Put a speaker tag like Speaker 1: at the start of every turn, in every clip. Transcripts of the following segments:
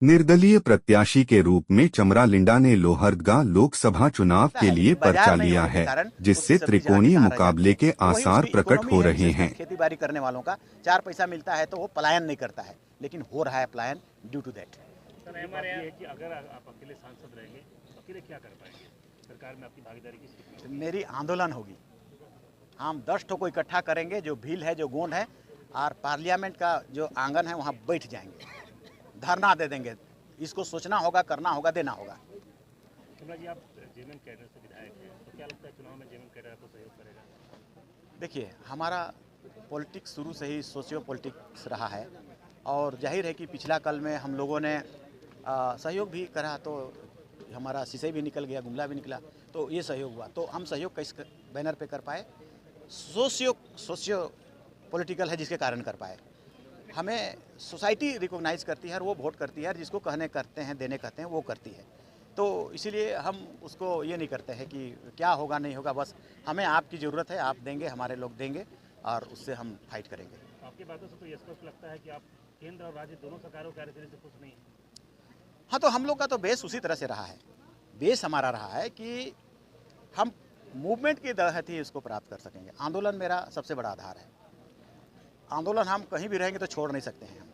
Speaker 1: निर्दलीय प्रत्याशी के रूप में चमरा लिंडा ने लोहरदगा लोकसभा चुनाव के लिए पर्चा लिया है, जिससे त्रिकोणीय मुकाबले के आसार प्रकट हो रहे हैं।
Speaker 2: खेती बाड़ी करने वालों का 4 पैसा मिलता है तो वो पलायन नहीं करता है, लेकिन हो रहा है पलायन ड्यू टू दैट।
Speaker 3: सर, हमारे ये है कि अगर आप अकेले सांसद रहेंगे तो अकेले क्या कर पाएंगे? सरकार में आपकी भागीदारी किसकी?
Speaker 2: मेरी आंदोलन होगी, हम 10 ठो को इकट्ठा करेंगे, जो भील है, जो गोंड है, और पार्लियामेंट का जो आंगन है वहाँ बैठ जाएंगे, धरना दे देंगे। इसको सोचना होगा, करना होगा, देना होगा।
Speaker 3: चमरा जी, आप जेएमएम कैडर से विधायक हैं, तो क्या लगता है चुनाव में जेएमएम कैडर आपको सहयोग करेगा?
Speaker 2: देखिए, हमारा पॉलिटिक्स शुरू से ही सोशियो पॉलिटिक्स रहा है, और जाहिर है कि पिछला कल में हम लोगों ने सहयोग भी करा, तो हमारा सिसई भी निकल गया, गुमला भी निकला, तो ये सहयोग हुआ। तो हम सहयोग किस बैनर पे कर पाए? सोशियो पॉलिटिकल है, जिसके कारण कर पाए। हमें सोसाइटी रिकॉग्नाइज करती है और वो वोट करती है, जिसको कहने करते हैं, देने कहते हैं, वो करती है। तो इसीलिए हम उसको ये नहीं करते हैं कि क्या होगा नहीं होगा, बस हमें आपकी ज़रूरत है, आप देंगे, हमारे लोग देंगे, और उससे हम फाइट करेंगे।
Speaker 3: आपकी बातों से तो ये स्पष्ट लगता है कि आप केंद्र और राज्य दोनों सरकारों के कार्यशैली से खुश नहीं हैं।
Speaker 2: हाँ, तो हम लोग का तो बेस उसी तरह से रहा है। बेस हमारा रहा है कि हम मूवमेंट के तहत ही इसको प्राप्त कर सकेंगे। आंदोलन मेरा सबसे बड़ा आधार है। आंदोलन हम कहीं भी रहेंगे तो छोड़ नहीं सकते हैं हम।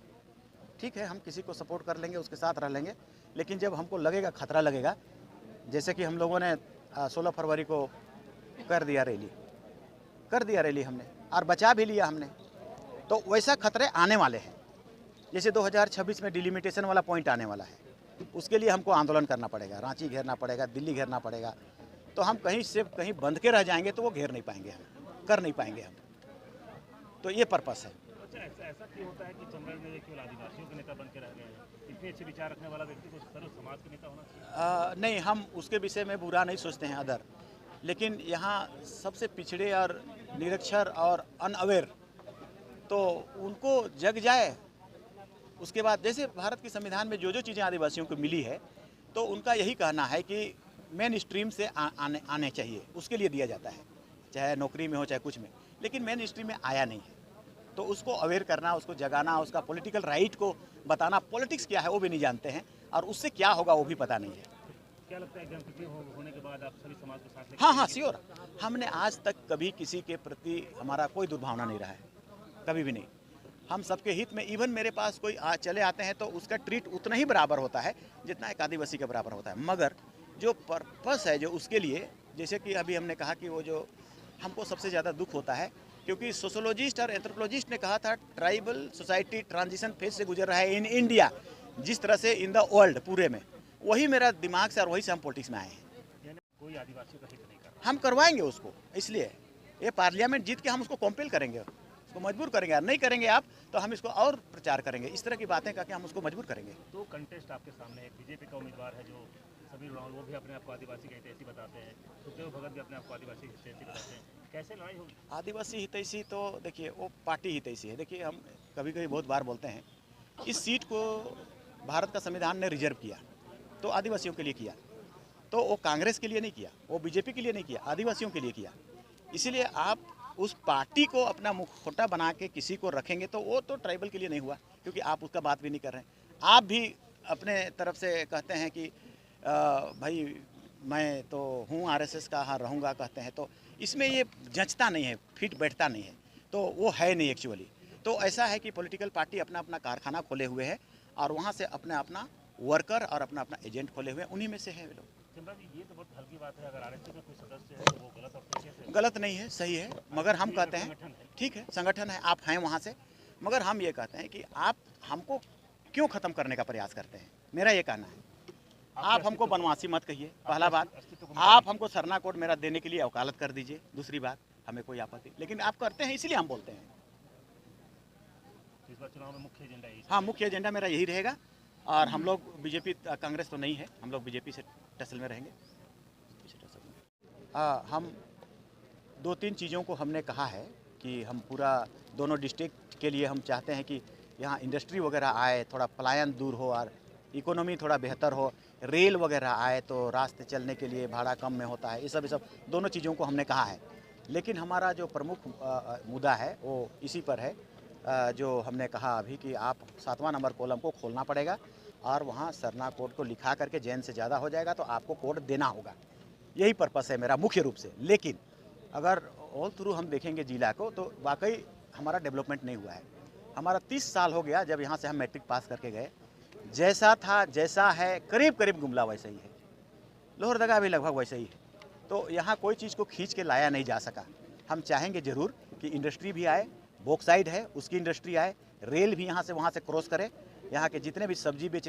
Speaker 2: ठीक है, हम किसी को सपोर्ट कर लेंगे, उसके साथ रह लेंगे, लेकिन जब हमको लगेगा, खतरा लगेगा, जैसे कि हम लोगों ने 16 फरवरी को कर दिया रैली हमने, और बचा भी लिया हमने, तो वैसा खतरे आने वाले हैं। जैसे 2026 में डिलिमिटेशन वाला पॉइंट आने वाला है, उसके लिए हमको आंदोलन करना पड़ेगा, रांची घेरना पड़ेगा, दिल्ली घेरना पड़ेगा। तो हम कहीं से कहीं बंध के रह जाएंगे तो वो घेर नहीं पाएंगे, हम कर नहीं पाएंगे हम। तो ये पर्पस है।
Speaker 3: अच्छा, ऐसा क्यों होता है कि चमरा में केवल आदिवासियों के नेता बन के रह गए हैं? इतने अच्छे विचार रखने वाला व्यक्ति को सर्व समाज के नेता होना चाहिए।
Speaker 2: नहीं, हम उसके विषय में बुरा नहीं सोचते हैं अदर, लेकिन यहाँ सबसे पिछड़े और निरक्षर और अनअवेयर, तो उनको जग जाए। उसके बाद जैसे भारत के संविधान में जो जो चीज़ें आदिवासियों को मिली है, तो उनका यही कहना है कि मेन स्ट्रीम से आने चाहिए, उसके लिए दिया जाता है, चाहे नौकरी में हो चाहे कुछ में, लेकिन मेन स्ट्रीम में आया नहीं है। तो उसको अवेयर करना, उसको जगाना, उसका पॉलिटिकल राइट को बताना, पॉलिटिक्स क्या है वो भी नहीं जानते हैं, और उससे क्या होगा वो भी पता नहीं है।
Speaker 3: क्या लगता है एग्जाम होने के बाद आप सभी समाज को साथ लेकर?
Speaker 2: हाँ, श्योर। हमने आज तक कभी किसी के प्रति हमारा कोई दुर्भावना नहीं रहा है, कभी भी नहीं। हम सबके हित में, इवन मेरे पास कोई चले आते हैं तो उसका ट्रीट उतना ही बराबर होता है जितना एक आदिवासी का बराबर होता है। मगर जो पर्पस है, जो उसके लिए, जैसे कि अभी हमने कहा कि वो जो हमको सबसे ज़्यादा दुख होता है, क्योंकि सोशोलॉजिस्ट और एंथ्रोपोलॉजिस्ट ने कहा था ट्राइबल सोसाइटी ट्रांजिशन फेज से गुजर रहा है इन इंडिया, जिस तरह से इन द वर्ल्ड पूरे में। वही मेरा दिमाग से और वही से हम पॉलिटिक्स में आए हैं।
Speaker 3: कोई आदिवासियों का हित नहीं कर,
Speaker 2: हम करवाएंगे उसको, इसलिए ये पार्लियामेंट जीत के हम उसको कॉम्पेल करेंगे, उसको मजबूर करेंगे। और नहीं करेंगे आप तो हम इसको और प्रचार करेंगे, इस तरह की बातें करके हम उसको मजबूर करेंगे।
Speaker 3: तो कंटेस्ट आपके सामने है, बीजेपी का उम्मीदवार है जो समीर रावल, वो भी अपने आप को आदिवासी हितैषी बताते हैं, सुखदेव भगत भी अपने आप को आदिवासी हितैषी बताते हैं। कैसे लड़ाई होगी?
Speaker 2: आदिवासी हितैषी तो देखिए, वो पार्टी हितैषी है। देखिए, हम कभी कभी बहुत बार बोलते हैं, इस सीट को भारत का संविधान ने रिजर्व किया तो आदिवासियों के लिए किया, तो वो कांग्रेस के लिए नहीं किया, वो बीजेपी के लिए नहीं किया, आदिवासियों के लिए किया। इसीलिए आप उस पार्टी को अपना मुखौटा बना के किसी को रखेंगे तो वो तो ट्राइबल के लिए नहीं हुआ, क्योंकि आप उसका बात भी नहीं कर रहे हैं। आप भी अपने तरफ से कहते हैं कि भाई मैं तो हूँ आरएसएस का, हाँ रहूँगा कहते हैं, तो इसमें ये जंचता नहीं है, फिट बैठता नहीं है, तो वो है नहीं एक्चुअली। तो ऐसा है कि पॉलिटिकल पार्टी अपना अपना कारखाना खोले हुए है, और वहाँ से अपना अपना वर्कर और अपना अपना एजेंट खोले हुए हैं, उन्हीं में से है वे लोग।
Speaker 3: चंद्रा जी, ये तो बहुत हल्की बात है, अगर आरएसएस में कोई सदस्य है तो वो गलत और कैसे?
Speaker 2: गलत नहीं है, सही है, मगर हम कहते हैं ठीक है, संगठन है, आप हैं वहाँ से, मगर हम ये कहते हैं कि आप हमको क्यों ख़त्म करने का प्रयास करते हैं? मेरा ये कहना है, आप हमको बनवासी मत कहिए, पहला बात। आप हमको सरना कोड मेरा देने के लिए वकालत कर दीजिए, दूसरी बात, हमें कोई आपत्ति, लेकिन आप करते हैं इसलिए हम बोलते हैं।
Speaker 3: इस बार चुनाव में मुख्य एजेंडा है?
Speaker 2: हाँ, मुख्य एजेंडा मेरा यही रहेगा, और हम लोग बीजेपी कांग्रेस तो नहीं है, हम लोग बीजेपी से टसल में रहेंगे। हम 2-3 चीज़ों को हमने कहा है कि हम पूरा दोनों डिस्ट्रिक्ट के लिए हम चाहते हैं कि यहाँ इंडस्ट्री वगैरह आए, थोड़ा पलायन दूर हो और इकोनॉमी थोड़ा बेहतर हो, रेल वगैरह आए तो रास्ते चलने के लिए भाड़ा कम में होता है, ये सब दोनों चीज़ों को हमने कहा है। लेकिन हमारा जो प्रमुख मुद्दा है वो इसी पर है, जो हमने कहा अभी कि आप 7वां नंबर कॉलम को खोलना पड़ेगा और वहाँ सरना कोड को लिखा करके जैन से ज़्यादा हो जाएगा तो आपको कोड देना होगा। यही पर्पस है मेरा मुख्य रूप से। लेकिन अगर ऑल थ्रू हम देखेंगे जिला को तो वाकई हमारा डेवलपमेंट नहीं हुआ है। हमारा 30 साल हो गया जब यहाँ से हम मैट्रिक पास करके गए, जैसा था जैसा है करीब करीब गुमला वैसा ही है, लोहरदगा भी लगभग वैसा ही है। तो यहाँ कोई चीज़ को खींच के लाया नहीं जा सका। हम चाहेंगे ज़रूर कि इंडस्ट्री भी आए, बोक्साइड है उसकी इंडस्ट्री आए, रेल भी यहाँ से वहाँ से क्रॉस करे, यहाँ के जितने भी सब्जी बेचने